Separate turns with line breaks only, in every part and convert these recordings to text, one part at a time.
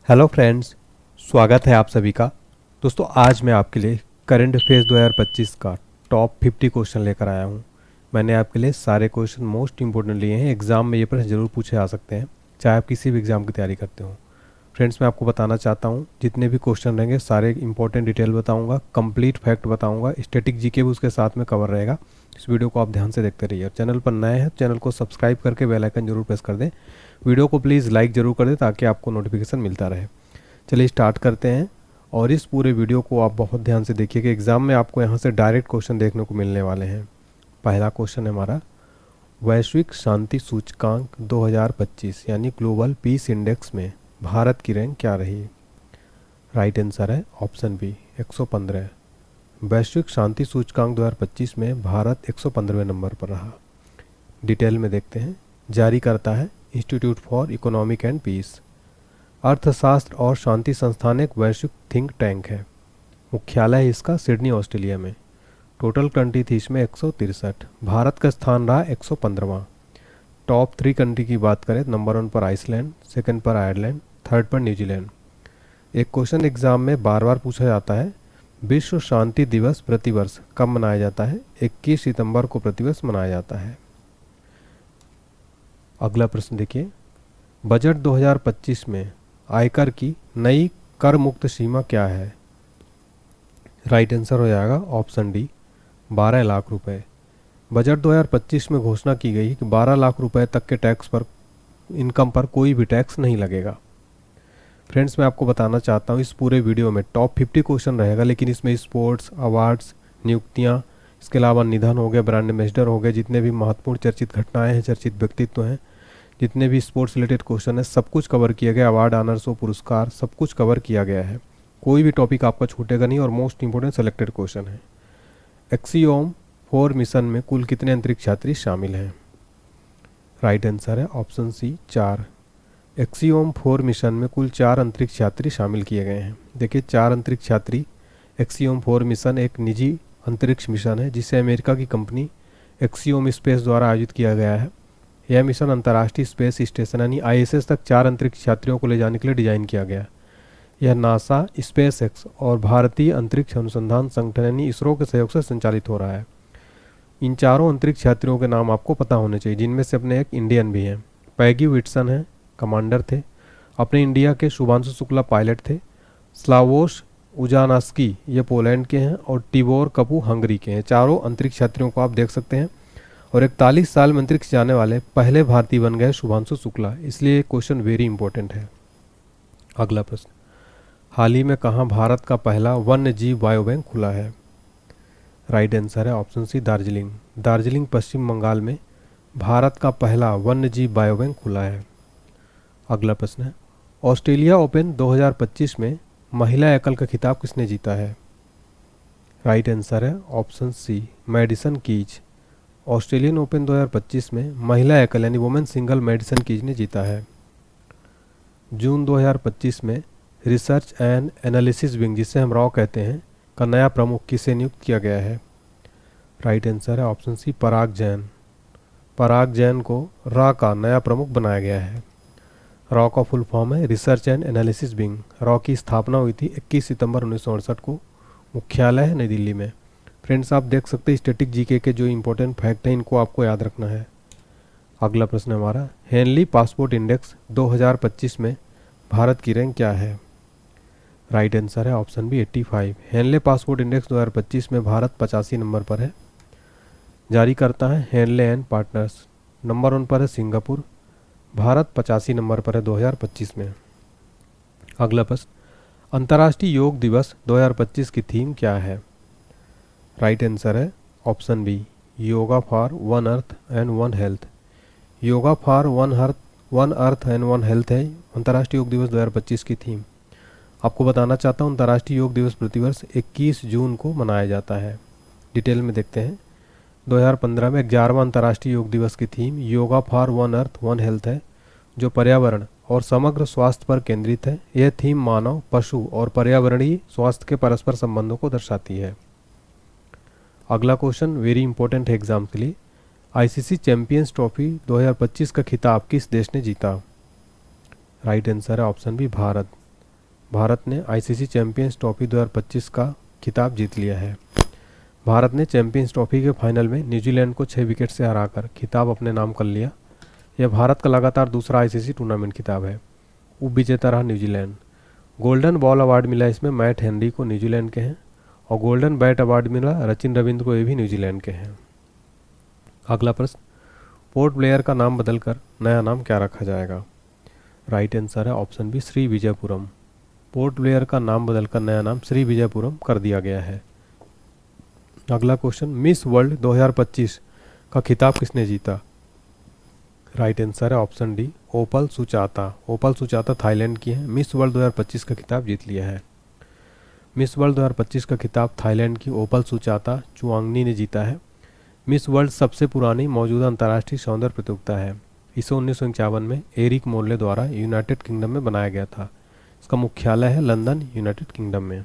Hello friends, स्वागत है आप सभी का। दोस्तों, आज मैं आपके लिए करंट अफेयर्स 2025 का टॉप 50 क्वेश्चन लेकर आया हूं। मैंने आपके लिए सारे क्वेश्चन मोस्ट इंपॉर्टेंट लिए हैं। एग्ज़ाम में ये प्रश्न जरूर पूछे आ सकते हैं, चाहे आप किसी भी एग्ज़ाम की तैयारी करते हो। फ्रेंड्स, मैं आपको बताना चाहता हूँ, जितने भी क्वेश्चन रहेंगे सारे इंपॉर्टेंट डिटेल बताऊँगा, कंप्लीट फैक्ट बताऊँगा, स्टैटिक जीके भी उसके साथ में कवर रहेगा। इस वीडियो को आप ध्यान से देखते रहिए और चैनल पर नए हैं तो चैनल को सब्सक्राइब करके बेल आइकन जरूर प्रेस कर दें। वीडियो को प्लीज़ लाइक ज़रूर कर दें ताकि आपको नोटिफिकेशन मिलता रहे। चलिए स्टार्ट करते हैं और इस पूरे वीडियो को आप बहुत ध्यान से देखिए कि एग्ज़ाम में आपको यहाँ से डायरेक्ट क्वेश्चन देखने को मिलने वाले हैं। पहला क्वेश्चन है हमारा, वैश्विक शांति सूचकांक 2025 यानी ग्लोबल पीस इंडेक्स में भारत की रैंक क्या रही? राइट आंसर है ऑप्शन बी 115। वैश्विक शांति सूचकांक 2025 में भारत 115वें नंबर पर रहा। डिटेल में देखते हैं। जारी करता है institute for economic and peace. अर्थशास्त्र और शांति संस्थान एक वैश्विक थिंक टैंक है। मुख्यालय है इसका सिडनी, ऑस्ट्रेलिया में। टोटल कंट्री थी इसमें 163। भारत का स्थान रहा 115वां। टॉप 3 कंट्री की बात करें, नंबर 1 पर आइसलैंड, सेकंड पर आयरलैंड, थर्ड पर न्यूजीलैंड। एक क्वेश्चन एग्जाम में बार बार पूछा जाता है, विश्व शांति दिवस प्रतिवर्ष कब मनाया जाता है? 21 सितंबर को प्रतिवर्ष मनाया जाता है। अगला प्रश्न देखिए, बजट 2025 में आयकर की नई कर मुक्त सीमा क्या है? राइट आंसर हो जाएगा ऑप्शन डी 12 लाख रुपए। बजट 2025 में घोषणा की गई कि 12 लाख रुपए तक के टैक्स पर, इनकम पर कोई भी टैक्स नहीं लगेगा। फ्रेंड्स, मैं आपको बताना चाहता हूँ, इस पूरे वीडियो में टॉप 50 क्वेश्चन रहेगा, लेकिन इसमें स्पोर्ट्स, अवार्ड्स, नियुक्तियाँ, इसके अलावा निधन हो गए, ब्रांड एम्बेसडर हो गए, जितने भी महत्वपूर्ण चर्चित घटनाएं हैं, चर्चित व्यक्तित्व हैं, जितने भी स्पोर्ट्स रिलेटेड क्वेश्चन है, सब कुछ कवर किया गया। अवार्ड, ऑनर्स हो, पुरस्कार, सब कुछ कवर किया गया है। कोई भी टॉपिक आपका छूटेगा नहीं और मोस्ट इंपोर्टेंट सेलेक्टेड क्वेश्चन है। एक्सियोम 4 मिशन में कुल कितने अंतरिक्ष यात्री शामिल हैं? राइट आंसर है ऑप्शन सी 4। एक्सियोम 4 मिशन में कुल 4 अंतरिक्ष यात्री शामिल किए गए हैं। देखिए, 4 अंतरिक्ष यात्री। एक्सियोम 4 मिशन एक निजी अंतरिक्ष मिशन है जिसे अमेरिका की कंपनी एक्सियोम स्पेस द्वारा आयोजित किया गया है। यह मिशन अंतर्राष्ट्रीय स्पेस स्टेशन यानी ISS तक 4 अंतरिक्ष यात्रियों को ले जाने के लिए डिजाइन किया गया। यह नासा, स्पेसएक्स और भारतीय अंतरिक्ष अनुसंधान संगठन यानी इसरो के सहयोग से संचालित हो रहा है। इन चारों अंतरिक्ष यात्रियों के नाम आपको पता होने चाहिए, जिनमें से अपने एक इंडियन भी हैं। पैगी विट्सन हैं, कमांडर थे। अपने इंडिया के शुभांशु शुक्ला पायलट थे। स्लावोश उजानास्की ये पोलैंड के हैं और टिबोर कपू हंगरी के हैं। चारों अंतरिक्ष यात्रियों को आप देख सकते हैं और 41 साल में अंतरिक्ष जाने वाले पहले भारतीय बन गए शुभांशु शुक्ला, इसलिए क्वेश्चन वेरी इंपॉर्टेंट है। अगला प्रश्न, हाल ही में कहाँ भारत का पहला वन्य जीव बायो बैंक खुला है? राइट आंसर है ऑप्शन सी दार्जिलिंग। दार्जिलिंग पश्चिम बंगाल में भारत का पहला वन्य जीव बायो बैंक खुला है। अगला प्रश्न है, ऑस्ट्रेलिया ओपन 2025 में महिला एकल का खिताब किसने जीता है? राइट आंसर है option C Madison Keys. Australian Open 2025 में महिला एकल यानी वुमेन सिंगल मैडिसन कीज ने जीता है। जून 2025 में रिसर्च एंड एनालिसिस विंग, जिसे हम रॉ कहते हैं, का नया प्रमुख किसे नियुक्त किया गया है? राइट आंसर है ऑप्शन सी पराग जैन। पराग जैन को रॉ का नया प्रमुख बनाया गया है। रॉ का फुल फॉर्म है research and analysis wing. Raw की स्थापना हुई थी 21 सितंबर 1968 को। मुख्यालय है नई दिल्ली में। फ्रेंड्स, आप देख सकते हैं स्टैटिक जीके के जो इंपॉर्टेंट फैक्ट हैं इनको आपको याद रखना है। अगला प्रश्न हमारा, हेनली पासपोर्ट इंडेक्स 2025 में भारत की रैंक क्या है? राइट आंसर है option B 85। Henley passport index 2025 में भारत 85 नंबर पर है। जारी करता है हेनले एंड पार्टनर्स। नंबर 1 पर है सिंगापुर। भारत 85 नंबर पर है 2025 में। अगला प्रश्न, अंतर्राष्ट्रीय योग दिवस 2025 की थीम क्या है? राइट आंसर है option B yoga for one earth and one health. Yoga for one earth and one health है अंतर्राष्ट्रीय योग दिवस 2025 की थीम। आपको बताना चाहता हूँ, अंतर्राष्ट्रीय योग दिवस प्रतिवर्ष 21 जून को मनाया जाता है। डिटेल में देखते हैं। 2015 में 11वां अंतर्राष्ट्रीय योग दिवस की theme yoga for one earth one health है, जो पर्यावरण और समग्र स्वास्थ्य पर केंद्रित है। यह थीम मानव, पशु और पर्यावरणीय स्वास्थ्य के परस्पर संबंधों को दर्शाती है। अगला क्वेश्चन वेरी इंपॉर्टेंट है एग्जाम के लिए। ICC चैंपियंस ट्रॉफी 2025 का खिताब किस देश ने जीता? राइट आंसर है ऑप्शन बी भारत। भारत ने आईसीसी चैंपियंस ट्रॉफी 2025 का खिताब जीत लिया है। भारत ने चैंपियंस ट्रॉफी के फाइनल में न्यूजीलैंड को 6 विकेट से हराकर खिताब अपने नाम कर लिया। यह भारत का लगातार दूसरा आईसीसी टूर्नामेंट खिताब है। उप विजेता रहा न्यूजीलैंड। गोल्डन बॉल अवार्ड मिला इसमें मैट हेनरी को, न्यूजीलैंड के हैं, और गोल्डन बैट अवार्ड मिला सचिन रविंद्र को, ये भी न्यूजीलैंड के हैं। अगला प्रश्न, पोर्ट ब्लेयर का नाम बदलकर नया नाम क्या रखा जाएगा? राइट आंसर है option B Shri Vijayapuram. Port Blair का नाम बदलकर नया नाम श्री विजयपुरम कर दिया गया है। अगला क्वेश्चन, मिस वर्ल्ड 2025 का खिताब किसने जीता? राइट आंसर है ऑप्शन डी ओपल सुचाता। ओपल सुचाता थाईलैंड की है, मिस वर्ल्ड 2025 का खिताब जीत लिया है। मिस वर्ल्ड 2025 का खिताब थाईलैंड की ओपल सुचाता चुआंगनी ने जीता है। मिस वर्ल्ड सबसे पुरानी मौजूदा अंतर्राष्ट्रीय सौंदर्य प्रतियोगिता है। इसे 1951 में एरिक मोर्ले द्वारा यूनाइटेड किंगडम में बनाया गया था। इसका मुख्यालय है लंदन, यूनाइटेड किंगडम में।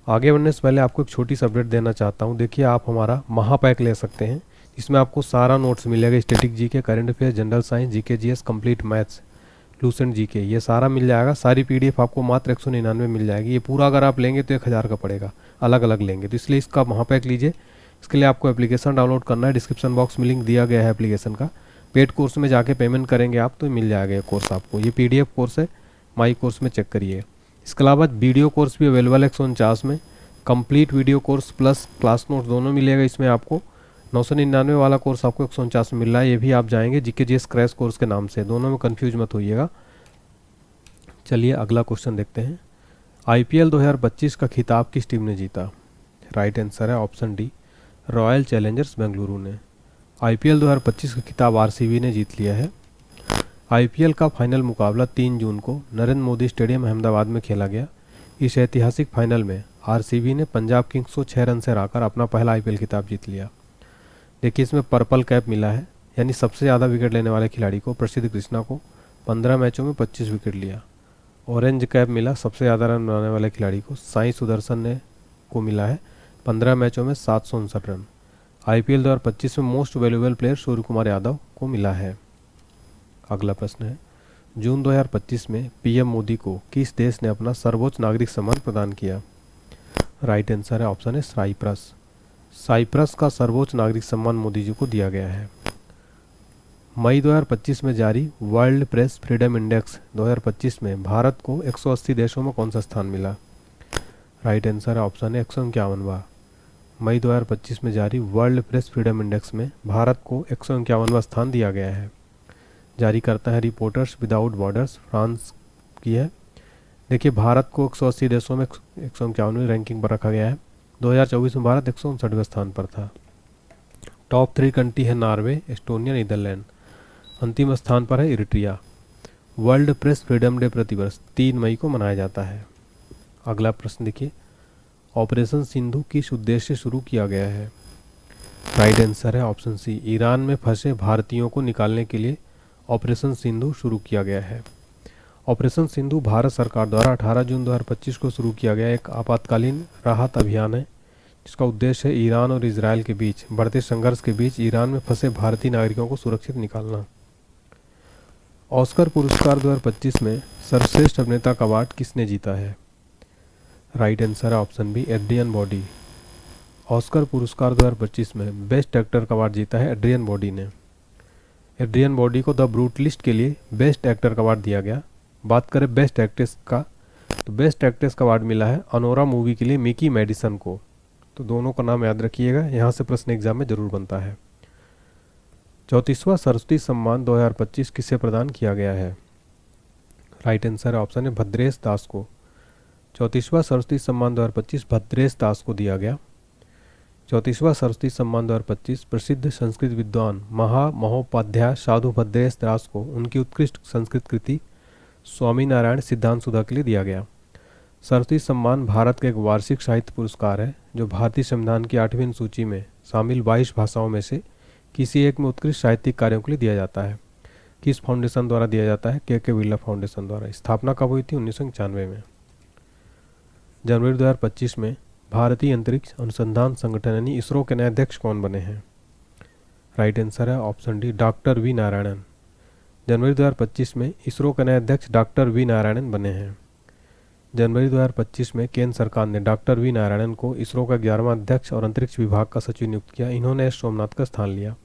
आगे बढ़ने से पहले आपको एक छोटी सी अपडेट देना चाहता हूँ। देखिए, आप हमारा महापैक ले सकते हैं, इसमें आपको सारा नोट्स मिलेगा, static GK, current affair, general science, GK GS, complete maths, Lucent GK, ये सारा मिल जाएगा। सारी पीडीएफ आपको मात्र 199 मिल जाएगी। ये पूरा अगर आप लेंगे तो 1000 का पड़ेगा, अलग अलग लेंगे तो, इसलिए इसका महापैक लीजिए। इसके लिए आपको एप्लीकेशन डाउनलोड करना है, डिस्क्रिप्शन बॉक्स में लिंक दिया गया है एप्लीकेशन का। पेड कोर्स में जाके पेमेंट करेंगे आप तो मिल जाएगा ये कोर्स आपको। ये पीडीएफ कोर्स है, माई कोर्स में चेक करिए। इसके अलावा वीडियो कोर्स भी अवेलेबल है 149 में। Complete video course plus class notes दोनों मिलेगा इसमें आपको। 999 वाला कोर्स आपको 149 में मिल रहा है, ये भी आप जाएंगे जीके जीएस क्रैश कोर्स के नाम से, दोनों में कन्फ्यूज मत होइएगा। चलिए अगला क्वेश्चन देखते हैं। आईपीएल 2025 का खिताब किस टीम ने जीता? राइट आंसर है option D royal Challengers Bengaluru ने। आईपीएल 2025 का खिताब आरसीबी ने जीत लिया है। आईपीएल का फाइनल मुकाबला 3 जून को नरेंद्र मोदी स्टेडियम अहमदाबाद में खेला गया। इस ऐतिहासिक फाइनल में आरसीबी ने पंजाब किंग्स को 6 रन से हराकर अपना पहला आईपीएल खिताब जीत लिया। देखिए, इसमें पर्पल कैप मिला है, यानी सबसे ज़्यादा विकेट लेने वाले खिलाड़ी को, प्रसिद्ध कृष्णा को 15 मैचों में 25 विकेट लिया। ऑरेंज कैप मिला सबसे ज़्यादा रन बनाने वाले खिलाड़ी को, साई सुदर्शन ने को मिला है 15 मैचों में 759 रन। आईपीएल 2025 में most valuable player Surya Kumar Yadav को मिला है। अगला प्रश्न है, जून 2025 में पीएम मोदी को किस देश ने अपना सर्वोच्च नागरिक सम्मान प्रदान किया? राइट आंसर है ऑप्शन है साइप्रस। साइप्रस का सर्वोच्च नागरिक सम्मान मोदी जी को दिया गया है। मई 2025 में जारी वर्ल्ड प्रेस फ्रीडम इंडेक्स 2025 में भारत को 180 देशों में कौन सा स्थान मिला? राइट आंसर है ऑप्शन है 151वां। मई 2025 में जारी वर्ल्ड प्रेस फ्रीडम इंडेक्स में भारत को 151वां स्थान दिया गया है। जारी करता है रिपोर्टर्स विदाउट बॉर्डर्स, फ्रांस की है। देखिए, भारत को 180 देशों में 151वीं रैंकिंग पर रखा गया है। 2024 में भारत 159वें स्थान पर था। टॉप 3 कंट्री है नॉर्वे, एस्टोनिया, नीदरलैंड। अंतिम स्थान पर है Eritrea. World press freedom day प्रतिवर्ष 3 मई को मनाया जाता है। अगला प्रश्न देखिए, ऑपरेशन सिंधु किस उद्देश्य से शुरू किया गया है? राइट आंसर है ऑप्शन सी ईरान में फंसे भारतीयों को निकालने के लिए ऑपरेशन सिंधु शुरू किया गया है। ऑपरेशन सिंधु भारत सरकार द्वारा 18 जून 2025 को शुरू किया गया एक आपातकालीन राहत अभियान है, जिसका उद्देश्य है ईरान और इजरायल के बीच बढ़ते संघर्ष के बीच ईरान में फंसे भारतीय नागरिकों को सुरक्षित निकालना। ऑस्कर पुरस्कार 2025 में सर्वश्रेष्ठ अभिनेता का अवार्ड किसने जीता है? राइट आंसर है option B Adrien Brody. Oscar पुरस्कार 2025 में बेस्ट एक्टर का अवार्ड जीता है एड्रियन बॉडी ने। एड्रियन बॉडी को द ब्रूटलिस्ट के लिए बेस्ट एक्टर का अवार्ड दिया गया। बात करें बेस्ट एक्ट्रेस का, तो बेस्ट एक्ट्रेस का अवार्ड मिला है अनोरा मूवी के लिए मिकी मेडिसन को। तो दोनों का नाम याद रखिएगा, यहाँ से प्रश्न एग्जाम में जरूर बनता है। 34वां सरस्वती सम्मान 2025 किसे प्रदान किया गया है? राइट आंसर है ऑप्शन है भद्रेश दास को। 34वां सरस्वती सम्मान 2025 भद्रेश दास को दिया गया। 34वां सरस्वती सम्मान 2025 प्रसिद्ध संस्कृत विद्वान महामहोपाध्याय साधु भद्रेश दास को उनकी उत्कृष्ट संस्कृत कृति स्वामी नारायण सिद्धांत सुधा के लिए दिया गया। सरस्वती सम्मान भारत का एक वार्षिक साहित्य पुरस्कार है, जो भारतीय संविधान की 8वीं अनुसूची में शामिल 22 भाषाओं में से किसी एक में उत्कृष्ट साहित्यिक कार्यों के लिए दिया जाता है। किस फाउंडेशन द्वारा दिया जाता है? के बिरला फाउंडेशन द्वारा। स्थापना कब हुई थी? 1995 में। जनवरी 2025 में भारतीय अंतरिक्ष अनुसंधान संगठन यानी इसरो के नए अध्यक्ष कौन बने हैं? राइट आंसर है option D doctor V Narayanan. जनवरी 2025 में इसरो के नए अध्यक्ष डॉक्टर वी नारायणन बने हैं। जनवरी 2025 में केंद्र सरकार ने डॉक्टर वी नारायणन को इसरो का 11वां अध्यक्ष और अंतरिक्ष विभाग का सचिव नियुक्त किया। इन्होंने एस सोमनाथ का स्थान लिया।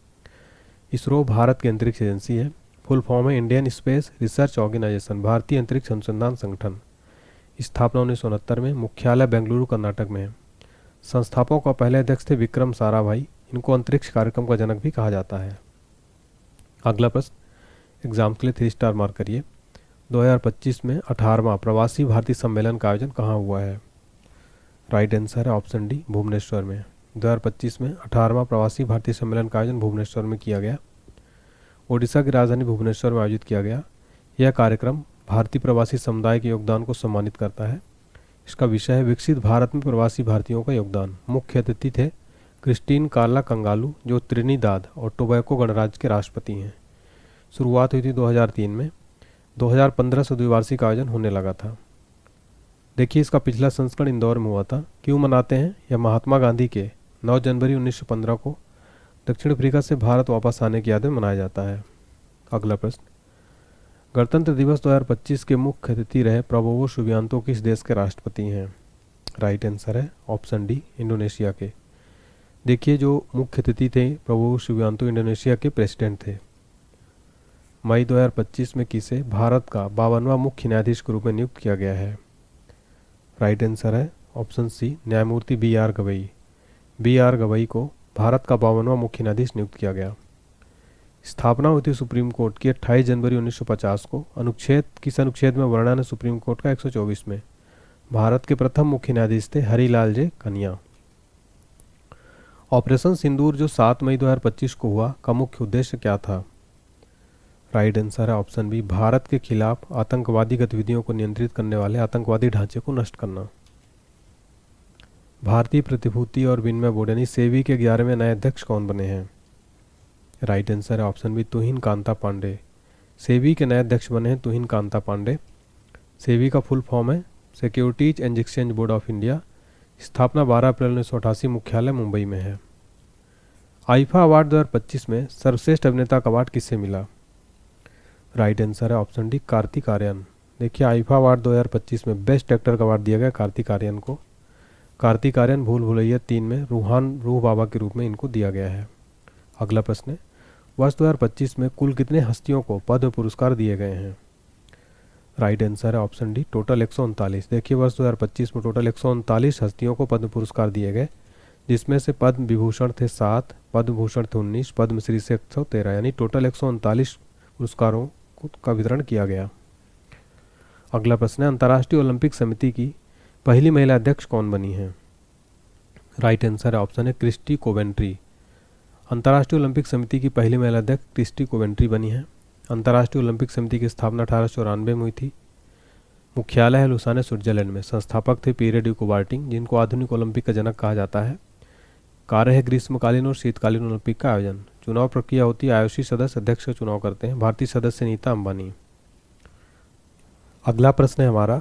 इसरो भारत की अंतरिक्ष एजेंसी है। फुल फॉर्म है इंडियन स्पेस रिसर्च ऑर्गेनाइजेशन, भारतीय अंतरिक्ष अनुसंधान संगठन। स्थापना 1969 में। मुख्यालय बेंगलुरु कर्नाटक में है। संस्थापकों का पहले अध्यक्ष थे विक्रम साराभाई। इनको अंतरिक्ष कार्यक्रम का जनक भी कहा जाता है। अगला प्रश्न एग्जाम के लिए 3 स्टार मार्क करिए। 2025 में 18वां प्रवासी भारतीय सम्मेलन का आयोजन कहाँ हुआ है? राइट आंसर है ऑप्शन डी, भुवनेश्वर में। 2025 में 18वां प्रवासी भारतीय सम्मेलन का आयोजन भुवनेश्वर में किया गया। ओडिशा की राजधानी भुवनेश्वर में आयोजित किया गया। यह कार्यक्रम भारतीय प्रवासी समुदाय के योगदान को सम्मानित करता है। इसका विषय है विकसित भारत में प्रवासी भारतीयों का योगदान। मुख्य अतिथि थे क्रिस्टीन कार्ला कंगालू, जो त्रिनिदाद और टोबैको गणराज्य के राष्ट्रपति हैं। शुरुआत हुई थी 2003 में। 2015 से द्विवार्षिक आयोजन होने लगा था। देखिए, इसका पिछला संस्करण इंदौर में हुआ था। क्यों मनाते हैं? यह महात्मा गांधी के 9 जनवरी 1915 को दक्षिण अफ्रीका से भारत वापस आने की याद में मनाया जाता है। अगला प्रश्न गणतंत्र दिवस 2025 के मुख्य अतिथि रहे प्रबोवो सुबियांतो किस देश के राष्ट्रपति हैं? राइट आंसर है ऑप्शन डी, इंडोनेशिया के। देखिए, जो मुख्य अतिथि थे प्रबोवो सुबियांतो इंडोनेशिया के प्रेसिडेंट थे। मई 2025 में किसे भारत का 52वां मुख्य न्यायाधीश के रूप में नियुक्त किया गया है? राइट आंसर है ऑप्शन सी, न्यायमूर्ति बी.आर. गवई। बी.आर. गवई को भारत का 52वां मुख्य न्यायाधीश नियुक्त किया गया। स्थापना हुई थी सुप्रीम कोर्ट की 28 जनवरी 1950 को। किस अनुच्छेद में वर्णन है सुप्रीम कोर्ट का? 124 में। भारत के प्रथम मुख्य न्यायाधीश थे हरिलाल जे कन्या। ऑपरेशन सिंदूर जो 7 मई 2025 को हुआ का मुख्य उद्देश्य क्या था? राइट आंसर है ऑप्शन बी, भारत के खिलाफ आतंकवादी गतिविधियों को नियंत्रित करने वाले आतंकवादी ढांचे को नष्ट करना। भारतीय प्रतिभूति और विनिमय बोर्ड यानी सेबी के 11वें नए अध्यक्ष कौन बने हैं? राइट आंसर है ऑप्शन बी, तुहिन कांता पांडे। सेबी के नए अध्यक्ष बने हैं तुहिन कांता पांडे। सेबी का फुल फॉर्म है securities and exchange board of India. स्थापना 12 अप्रैल 1988, मुख्यालय मुंबई में है। आईफा अवार्ड 2025 में सर्वश्रेष्ठ अभिनेता का अवार्ड किसे मिला? राइट आंसर है ऑप्शन डी, कार्तिक आर्यन। देखिए, आईफा अवार्ड 2025 में बेस्ट एक्टर का अवार्ड दिया गया कार्तिक आर्यन को। कार्तिक आर्यन भूल भुलैया 3 में रूह बाबा के रूप में इनको दिया गया है। अगला प्रश्न है वर्ष 2025 में कुल कितने हस्तियों को पद्म पुरस्कार दिए गए हैं? राइट आंसर है ऑप्शन डी, टोटल 139। देखिए, वर्ष 2025 में टोटल 139 हस्तियों को पद्म पुरस्कार दिए गए, जिसमें से पद्म विभूषण थे 7, पद्म भूषण थे 19, पद्मश्री से 113, यानी टोटल 139 पुरस्कारों का वितरण किया गया। अगला प्रश्न है अंतर्राष्ट्रीय ओलंपिक समिति की पहली महिला अध्यक्ष कौन बनी है? राइट आंसर है ऑप्शन है क्रिस्टी कोवेंट्री। अंतर्राष्ट्रीय ओलंपिक समिति की पहली महिला अध्यक्ष क्रिस्टी कोवेंट्री बनी है। अंतर्राष्ट्रीय ओलंपिक समिति की स्थापना 1894 में हुई थी। मुख्यालय है लुसाने, स्विट्जरलैंड में। संस्थापक थे पीरे डी कुबार्टिंग, जिनको आधुनिक ओलंपिक का जनक कहा जाता है। कार्य है ग्रीष्मकालीन और शीतकालीन ओलंपिक का आयोजन। चुनाव प्रक्रिया होती है आईओसी सदस्य अध्यक्ष का चुनाव करते हैं। भारतीय सदस्य नीता अंबानी। अगला प्रश्न है हमारा,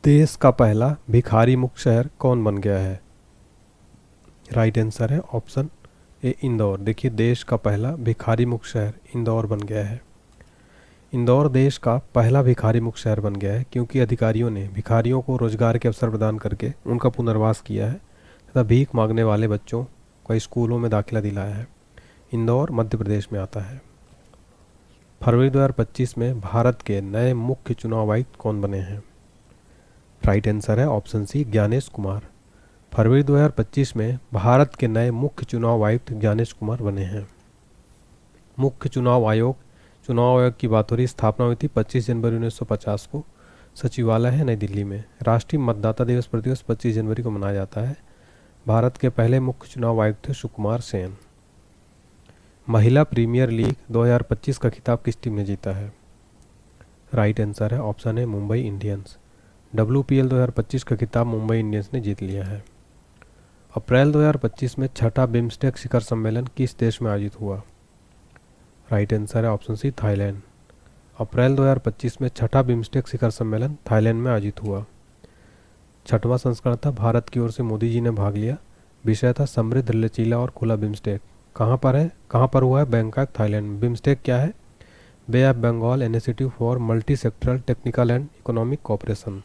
देश का पहला भिखारी मुक्त शहर कौन बन गया है? राइट आंसर है ऑप्शन ए, इंदौर। देखिए, देश का पहला भिखारी मुक्त शहर इंदौर बन गया है। इंदौर देश का पहला भिखारी मुक्त शहर बन गया है क्योंकि अधिकारियों ने भिखारियों को रोजगार के अवसर प्रदान करके उनका पुनर्वास किया है तथा भीख मांगने वाले बच्चों को स्कूलों में दाखिला दिलाया है। इंदौर मध्य प्रदेश में आता है। फरवरी 2025 में भारत के नए मुख्य चुनाव आयुक्त कौन बने हैं? राइट आंसर है ऑप्शन सी, ज्ञानेश कुमार। फरवरी 2025 में भारत के नए मुख्य चुनाव आयुक्त ज्ञानेश कुमार बने हैं। मुख्य चुनाव आयोग की बात हो रही, स्थापना हुई थी 25 जनवरी 1950 को। सचिवालय है नई दिल्ली में। राष्ट्रीय मतदाता दिवस प्रतिवर्ष 25 जनवरी को मनाया जाता है। भारत के पहले मुख्य चुनाव आयुक्त थे सुकुमार सेन। महिला प्रीमियर लीग 2025 का खिताब किस टीम ने जीता है? राइट आंसर है ऑप्शन है मुंबई इंडियंस। WPL 2025 का खिताब मुंबई इंडियंस ने जीत लिया है। अप्रैल 2025 में छठा बिम्स्टेक शिखर सम्मेलन किस देश में आयोजित हुआ? राइट आंसर है ऑप्शन सी, थाईलैंड। अप्रैल 2025 में छठा बिम्स्टेक शिखर सम्मेलन थाईलैंड में आयोजित हुआ। छठवां संस्करण था, भारत की ओर से मोदी जी ने भाग लिया। विषय था समृद्ध, लचीला और खुला बिम्स्टेक। कहाँ पर हुआ है? Bangkok, Thailand. बिम्स्टेक क्या है? Bay of Bengal initiative for multi sectoral technical and economic cooperation.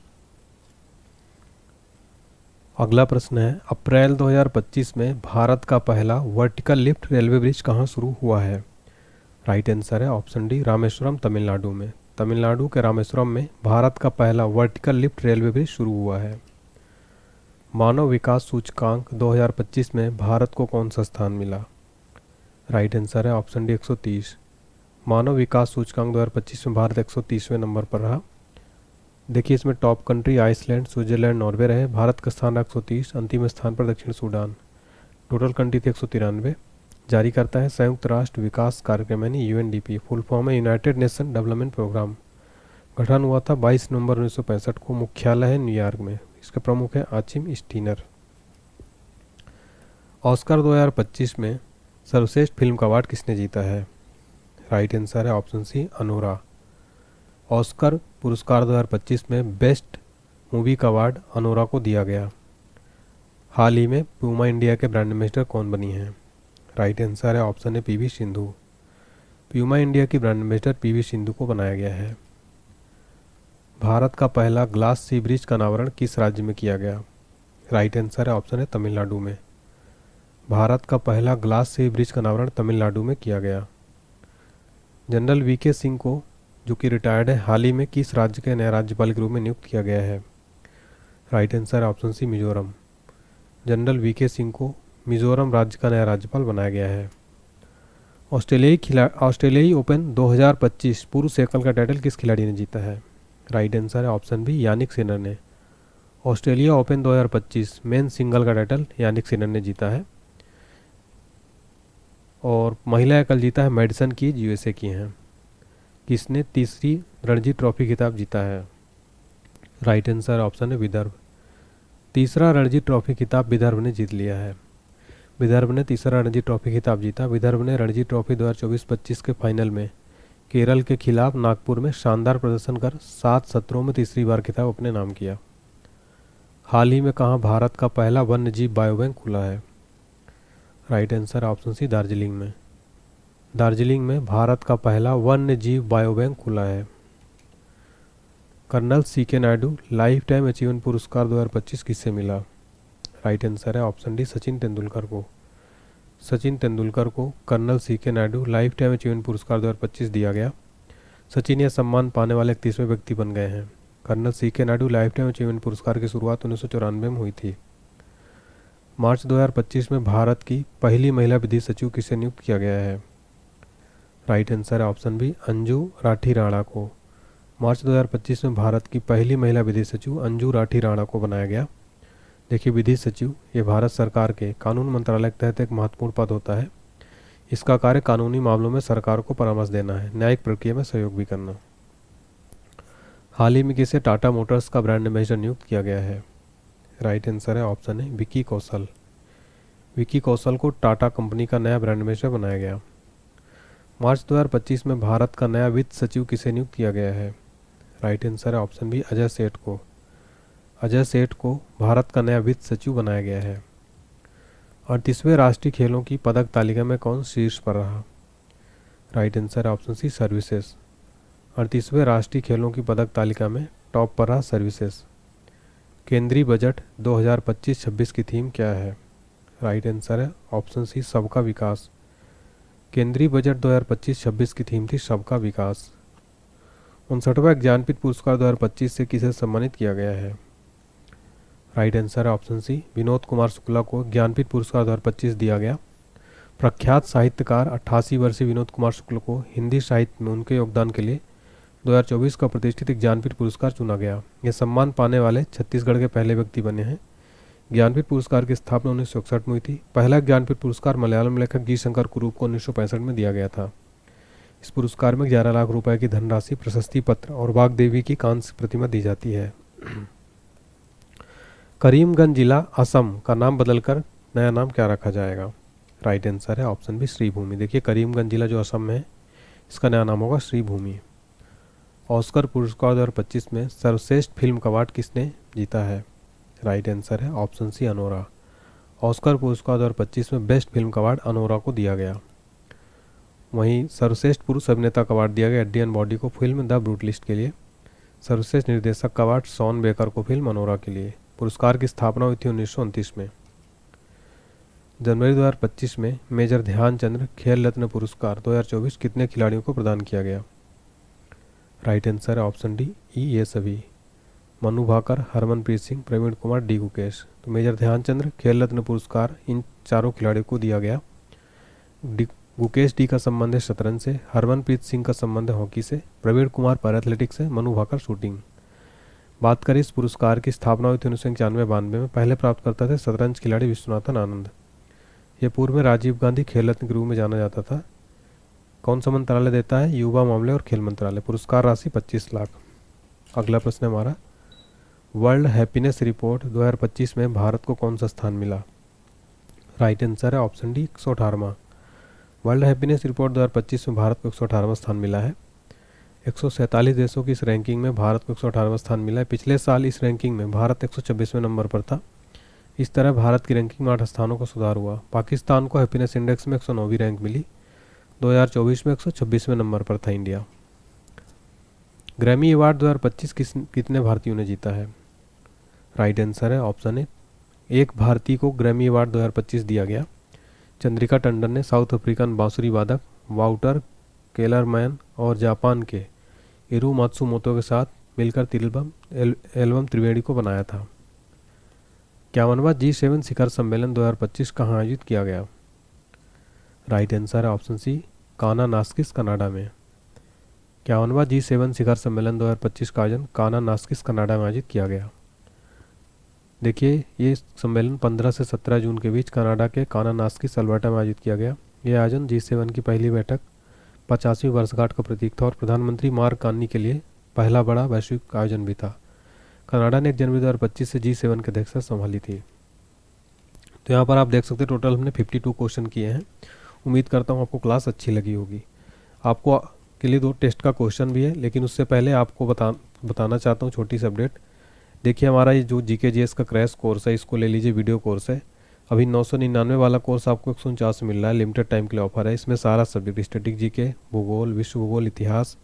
अगला प्रश्न है, अप्रैल 2025 में भारत का पहला वर्टिकल लिफ्ट रेलवे ब्रिज कहाँ शुरू हुआ है? राइट आंसर है ऑप्शन डी, रामेश्वरम, तमिलनाडु में। तमिलनाडु के रामेश्वरम में भारत का पहला वर्टिकल लिफ्ट रेलवे ब्रिज शुरू हुआ है। मानव विकास सूचकांक 2025 में भारत को कौन सा स्थान मिला? राइट आंसर है ऑप्शन डी, 130। मानव विकास सूचकांक 2025 में भारत 130वें नंबर पर रहा। देखिए इसमें top country Iceland, Switzerland, Norway रहे। भारत का स्थान 130, अंतिम स्थान पर दक्षिण सूडान। टोटल कंट्री थी 193। जारी करता है संयुक्त राष्ट्र विकास कार्यक्रम यानी यूएनडीपी, फुल फॉर्म है यूनाइटेड नेशन डेवलपमेंट प्रोग्राम। गठन हुआ था 22 नवंबर 1965 को। मुख्यालय है न्यूयॉर्क में। इसके प्रमुख है आचिम स्टीनर। ऑस्कर 2025 में सर्वश्रेष्ठ फिल्म का अवार्ड किसने जीता है? राइट आंसर है ऑप्शन सी, अनोरा। ऑस्कर पुरस्कार 2025 में बेस्ट मूवी का अवार्ड अनोरा को दिया गया। हाल ही में प्यूमा इंडिया के ब्रांड एम्बेसडर कौन बनी हैं? राइट आंसर है ऑप्शन है, पीवी सिंधु। प्यूमा इंडिया की ब्रांड एम्बेसडर पीवी सिंधु को बनाया गया है। भारत का पहला ग्लास सी ब्रिज का अनावरण किस राज्य में किया गया? राइट आंसर है ऑप्शन है, तमिलनाडु में। भारत का पहला ग्लास सी ब्रिज का अनावरण तमिलनाडु में किया गया। जनरल वीके सिंह को, जो कि रिटायर्ड है, हाल ही में किस राज्य के नए राज्यपाल के रूप में नियुक्त किया गया है? राइट आंसर है option C, Mizoram. General VK Singh को मिजोरम राज्य का नया राज्यपाल बनाया गया है। ऑस्ट्रेलियाई ओपन 2025 पुरुष एकल का टाइटल किस खिलाड़ी ने जीता है? राइट आंसर है ऑप्शन बी, यानिक सिनर ने। ऑस्ट्रेलिया ओपन 2025 मेन सिंगल का टाइटल यानिक सिनर ने जीता है। और महिला एकल जीता है मेडिसन कीज, यूएसए की हैं। किसने तीसरी रणजी ट्रॉफी खिताब जीता है? राइट आंसर ऑप्शन है, विदर्भ। तीसरा रणजी ट्रॉफी खिताब विदर्भ ने जीत लिया है। विदर्भ ने तीसरा रणजी ट्रॉफी खिताब जीता। विदर्भ ने रणजी ट्रॉफी 2024-25 के फाइनल में केरल के खिलाफ नागपुर में शानदार प्रदर्शन कर 7 सत्रों में तीसरी बार खिताब अपने नाम किया। हाल ही में कहाँ भारत का पहला वन्यजीव बायोबैंक खुला है? Right answer option C, Darjeeling में। दार्जिलिंग में भारत का पहला वन्यजीव बायोबैंक खुला है। Colonel CK Naidu lifetime achievement पुरस्कार 2025 किससे मिला? राइट आंसर है ऑप्शन डी, सचिन तेंदुलकर को। सचिन तेंदुलकर को colonel CK Naidu lifetime achievement पुरस्कार 2025 दिया गया। सचिन यह सम्मान पाने वाले 31वें व्यक्ति बन गए हैं। Colonel CK Naidu lifetime achievement पुरस्कार की शुरुआत 1994 में हुई थी। मार्च 2025 में भारत की पहली महिला विधि सचिव किसे नियुक्त किया गया है? राइट आंसर है ऑप्शन बी, अंजू राठी राणा को। मार्च 2025 में भारत की पहली महिला विधि सचिव अंजू राठी राणा को बनाया गया। देखिए विधि सचिव ये भारत सरकार के कानून मंत्रालय के तहत एक महत्वपूर्ण पद होता है। इसका कार्य कानूनी मामलों में सरकार को परामर्श देना है, न्यायिक प्रक्रिया में सहयोग भी करना। हाल ही में किसे टाटा मोटर्स का ब्रांड एम्बेसडर नियुक्त किया गया है? राइट आंसर है ऑप्शन है, विकी कौशल। विकी कौशल को टाटा कंपनी का नया ब्रांड एम्बेसडर बनाया गया। मार्च 2025 में भारत का नया वित्त सचिव किसे नियुक्त किया गया है? राइट आंसर है ऑप्शन बी, अजय सेठ को। अजय सेठ को भारत का नया वित्त सचिव बनाया गया है। 38वें राष्ट्रीय खेलों की पदक तालिका में कौन शीर्ष पर रहा? राइट आंसर है ऑप्शन सी, सर्विसेज। 38वें राष्ट्रीय खेलों की पदक तालिका में टॉप पर रहा सर्विसेज। केंद्रीय बजट 2025-26 की थीम क्या है? राइट आंसर है ऑप्शन सी, सबका विकास। केंद्रीय बजट 2025-26 की थीम थी सबका विकास। 59वां ज्ञानपीठ पुरस्कार 2025 से किसे सम्मानित किया गया है? राइट आंसर है ऑप्शन सी, विनोद कुमार शुक्ला को ज्ञानपीठ पुरस्कार 2025 दिया गया। प्रख्यात साहित्यकार 88 वर्षीय विनोद कुमार शुक्ल को हिंदी साहित्य में उनके योगदान के लिए 2024 का प्रतिष्ठित ज्ञानपीठ पुरस्कार चुना गया। यह सम्मान पाने वाले छत्तीसगढ़ के पहले व्यक्ति बने हैं। ज्ञानपीठ पुरस्कार की स्थापना 1961 में हुई थी। पहला ज्ञानपीठ पुरस्कार मलयालम लेखक जी शंकर कुरूप को 1965 में दिया गया था। इस पुरस्कार में 11 लाख रुपए की धनराशि, प्रशस्ति पत्र और वाग्देवी की कांस्य प्रतिमा दी जाती है। करीमगंज जिला असम का नाम बदलकर नया नाम क्या रखा जाएगा? राइट आंसर है ऑप्शन बी, श्रीभूमि। देखिए करीमगंज जिला जो असम में है इसका नया नाम होगा श्रीभूमि। ऑस्कर पुरस्कार 2025 में सर्वश्रेष्ठ फिल्म का अवार्ड किसने जीता है? राइट आंसर है ऑप्शन सी, अनोरा। ऑस्कर पुरस्कार 2025 में बेस्ट फिल्म का अवार्ड अनोरा को दिया गया। वहीं सर्वश्रेष्ठ पुरुष अभिनेता का अवार्ड दिया गया एड्रियन बॉडी को फिल्म द ब्रूटलिस्ट के लिए। सर्वश्रेष्ठ निर्देशक का अवार्ड शॉन बेकर को फिल्म अनोरा के लिए। पुरस्कार की स्थापना हुई थी 1929 में। जनवरी 2025 में मेजर ध्यानचंद खेल रत्न पुरस्कार 2024 कितने खिलाड़ियों को प्रदान किया गया? राइट आंसर है ऑप्शन डी ये सभी। मनु भाकर, हरमनप्रीत सिंह, प्रवीण कुमार, डी गुकेश। तो मेजर ध्यानचंद खेल रत्न पुरस्कार इन चारों खिलाड़ियों को दिया गया। गुकेश डी का संबंध है शतरंज से, हरमनप्रीत सिंह का संबंध है हॉकी से, प्रवीण कुमार पैरा एथलेटिक्स से, मनु भाकर शूटिंग। बात करें इस पुरस्कार की स्थापना हुई थी 1991-92 में। पहले प्राप्तकर्ता थे शतरंज खिलाड़ी विश्वनाथन आनंद। ये पूर्व में राजीव गांधी खेल रत्न के रूप में जाना जाता था। कौन सा मंत्रालय देता है? युवा मामले और खेल मंत्रालय। पुरस्कार राशि 25 लाख। अगला प्रश्न हमारा, वर्ल्ड हैप्पीनेस रिपोर्ट 2025 में भारत को कौन सा स्थान मिला? राइट आंसर है ऑप्शन डी 118वां। वर्ल्ड हैप्पीनेस रिपोर्ट 2025 में भारत को 118वां स्थान मिला है। 147 देशों की इस रैंकिंग में भारत को 118वां स्थान मिला है। पिछले साल इस रैंकिंग में भारत 126वें नंबर पर था। इस तरह भारत की रैंकिंग में 8 स्थानों का सुधार हुआ। पाकिस्तान को हैप्पीनेस इंडेक्स में 109वीं रैंक मिली। 2024 में 126वें नंबर पर था इंडिया। ग्रैमी अवार्ड 2025 कितने भारतीयों ने जीता है? राइट आंसर है ऑप्शन ए, एक भारतीय को ग्रैमी अवार्ड 2025 दिया गया। चंद्रिका टंडन ने साउथ अफ्रीकन बांसुरी वादक वाउटर केलरमैन और जापान के इरू मात्सुमोतो के साथ मिलकर एल्बम त्रिवेणी को बनाया था। 51वां G7 शिखर सम्मेलन 2025 कहाँ आयोजित किया गया? राइट आंसर है ऑप्शन सी, कानानास्किस कनाडा में। 51वां G7 शिखर सम्मेलन 2025 का आयोजन कानानास्किस कनाडा में आयोजित किया गया। देखिए, ये सम्मेलन 15 से 17 जून के बीच कनाडा के कानानास्किस अल्बर्टा में आयोजित किया गया। यह आयोजन G7 की पहली बैठक 50वीं वर्षगांठ का प्रतीक था और प्रधानमंत्री मार्क कार्नी के लिए पहला बड़ा वैश्विक आयोजन भी था। कनाडा ने 1 जनवरी 2025 से G7 की अध्यक्षता संभाली थी। तो यहाँ पर आप देख सकते हैं टोटल हमने 52 क्वेश्चन किए हैं। उम्मीद करता हूँ आपको क्लास अच्छी लगी होगी। आपको के लिए 2 टेस्ट का क्वेश्चन भी है, लेकिन उससे पहले आपको बताना चाहता हूँ छोटी सी अपडेट। देखिए, हमारा ये जो GK GS का क्रैश कोर्स है, इसको ले लीजिए, वीडियो कोर्स है। अभी 999 वाला कोर्स आपको 149 मिल रहा है, लिमिटेड टाइम के लिए ऑफर है। इसमें सारा सब्जेक्ट, स्टैटिक GK, भूगोल, विश्व भूगोल, इतिहास,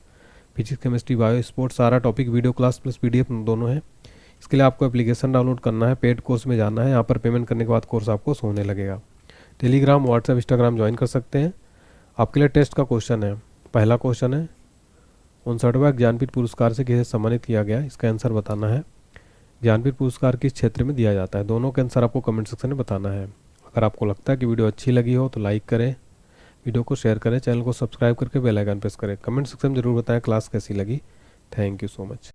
फिजिक्स, केमिस्ट्री, बायो, स्पोर्ट्स, सारा topic video class plus PDF दोनों है। इसके लिए आपको एप्लीकेशन डाउनलोड करना है, पेड कोर्स में जाना है। यहाँ पर पेमेंट करने के बाद कोर्स आपको होने लगेगा। टेलीग्राम, व्हाट्सएप, इंस्टाग्राम ज्वाइन कर सकते हैं। आपके लिए टेस्ट का क्वेश्चन है। पहला क्वेश्चन है, 59वां ज्ञानपीठ पुरस्कार से किसे सम्मानित किया गया? इसका आंसर बताना है। ज्ञानपीठ पुरस्कार किस क्षेत्र में दिया जाता है? दोनों के आंसर आपको कमेंट सेक्शन में बताना है। अगर आपको लगता है कि वीडियो अच्छी लगी हो तो लाइक करें, वीडियो को शेयर करें, चैनल को सब्सक्राइब करके बेल आइकन प्रेस करें। कमेंट सेक्शन में जरूर बताएं क्लास कैसी लगी। Thank you so much.